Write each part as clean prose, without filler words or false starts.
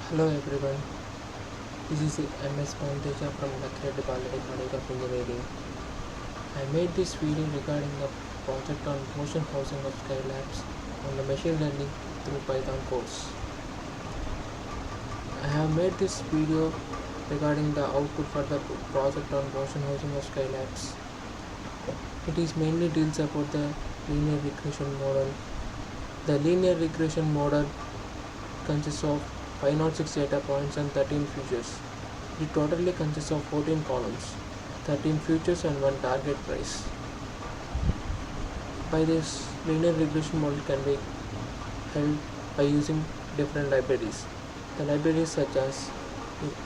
Hello everyone, this is MS Panteja from Lakshya College of Engineering. I made this video regarding a project on motion housing of Skylabs on the machine learning through Python course. I have made this video regarding the output for the project on motion housing of Skylabs. It is mainly deals about the linear regression model. The linear regression model consists of 506 data points and 13 features. It totally consists of 14 columns, 13 features and 1 target price. By this, linear regression model can be held by using different libraries. The libraries such as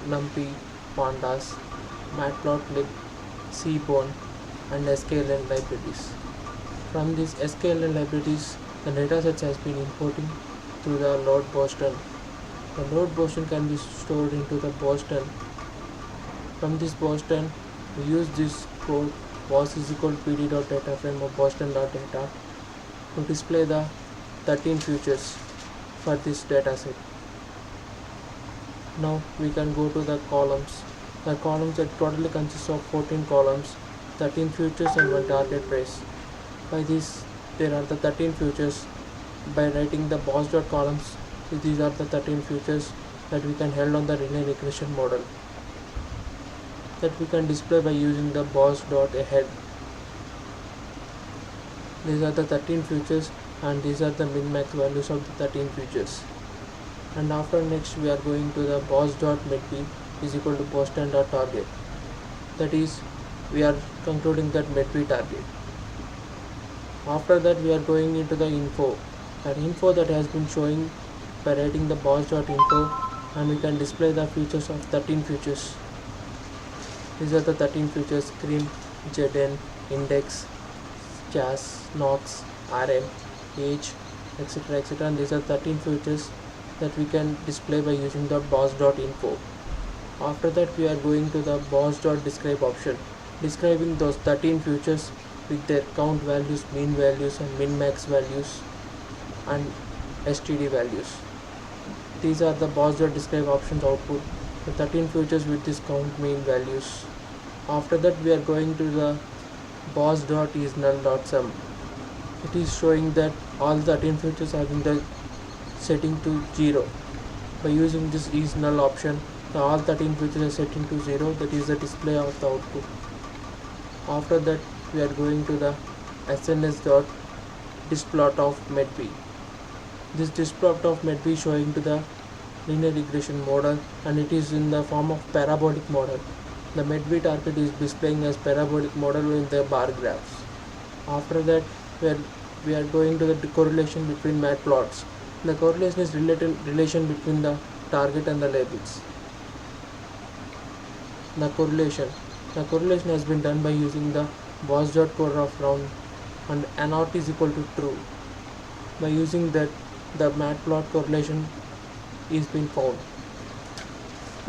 NumPy, Pandas, Matplotlib, Seaborn and sklearn libraries. From these sklearn libraries, the dataset has been imported through the load Boston. The load Boston can be stored into the Boston. From this Boston, we use this code was is equal to pd.data frame of boston.data to display the 13 features for this dataset. Now we can go to the columns. The columns that totally consists of 14 columns, 13 features and 1 target price. By this, there are the 13 features. By writing the boss.columns, these are the 13 features that we can held on the linear regression model that we can display by using the boss.ahead. These are the 13 features and these are the min-max values of the 13 features. And after next we are going to the boss.medb is equal to boston.target. That is, we are concluding that medb target. After that we are going into the info. That info that has been showing by writing the boss.info, and we can display the features of 13 features. These are the 13 features: screen, ZN, index, chas, nox, rm, age, etc. And these are 13 features that we can display by using the boss.info. After that we are going to the boss.describe option, describing those 13 features with their count values, mean values and min-max values and std values. These are the boss.describe options output, the 13 features with this count mean values. After that we are going to the boss.isNull.sum. It is showing that all 13 features have been the setting to 0. By using this isNull option, all 13 features are setting to 0, that is the display of the output. After that we are going to the sns.displot of medb. This displot of medb showing to the linear regression model, and it is in the form of parabolic model. The medb target is displaying as parabolic model in the bar graphs. After that we are going to the correlation between matplots. The correlation is relation between the target and the labels. The correlation has been done by using the boss.core of round and not is equal to true. By using that, the matplot correlation is been found.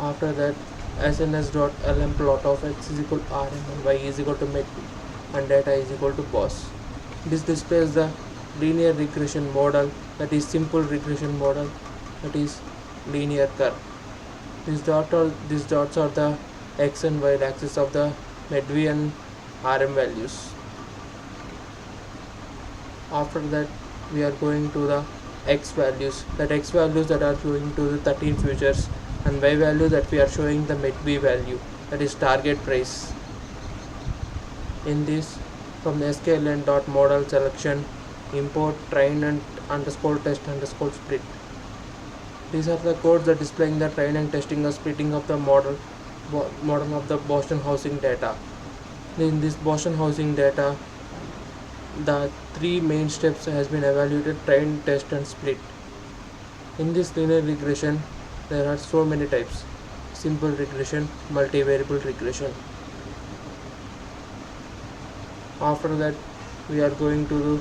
After that, sns.lmplot of x is equal to rm and y is equal to medb and data is equal to boss. This displays the linear regression model, that is simple regression model, that is linear curve. These dots are the x and y axis of the medb and rm values. After that we are going to the x values that are showing to the 13 features, and y value that we are showing the medb value, that is target price. In this, from the sklearn.model selection, import train and underscore test underscore split. These are the codes that displaying the train and testing or splitting of the model of the Boston housing data. In this Boston housing data, the 3 main steps has been evaluated: train, test and split. In this linear regression there are so many types: simple regression, multivariable regression. After that we are going to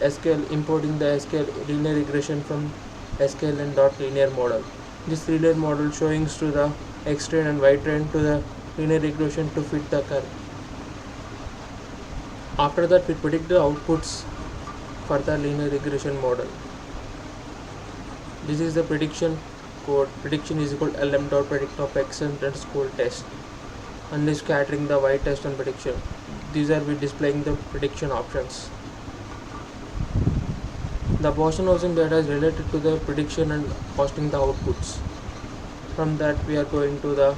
do importing the linear regression from sklearn.linear model. This linear model showing to the x train and y train to the linear regression to fit the curve. After that we predict the outputs for the linear regression model. This is the prediction code prediction is equal to lm dot predict of x and underscore test, and is scattering the y test and prediction. These are we displaying the prediction options. The Boolean housing data is related to the prediction and costing the outputs. From that we are going to the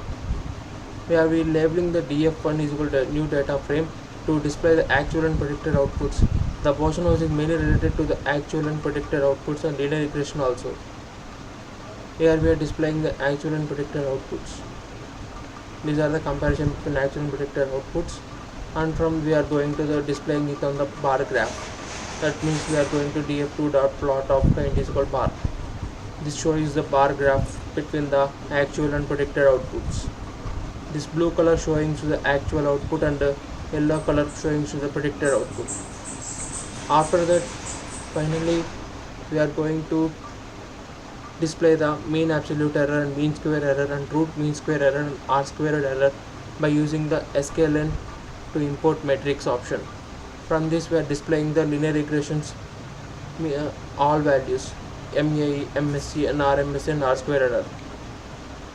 where we labeling the df1 is equal to new data frame to display the actual and predicted outputs. The Boolean housing is mainly related to the actual and predicted outputs and linear regression also. Here we are displaying the actual and predicted outputs. These are the comparison between actual and predicted outputs, and from we are going to the displaying it on the bar graph. That means we are going to df2 dot plot of kind is equal bar. This shows the bar graph between the actual and predicted outputs. This blue color showing to the actual output and the yellow color showing to the predicted output. After that, finally we are going to display the mean absolute error and mean square error and root mean square error and r squared error by using the sklearn to import matrix option. From this we are displaying the linear regressions all values MAE, MSE and RMSE and r square error.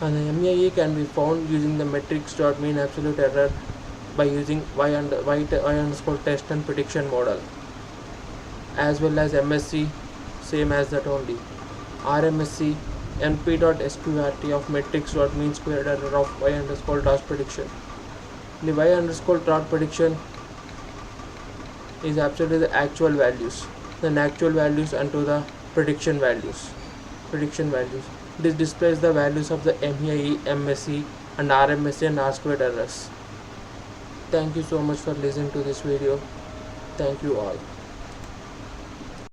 And the MAE can be found using the matrix dot mean absolute error by using y underscore test and prediction model, as well as MSE same as that only. RMSE np dot sqrt of matrix dot mean squared error of y underscore dot prediction. The y underscore dot prediction is absolutely the actual values, then actual values and to the prediction values. This displays the values of the MAE, MSE and RMSE and r squared errors. Thank you so much for listening to this video. Thank you all.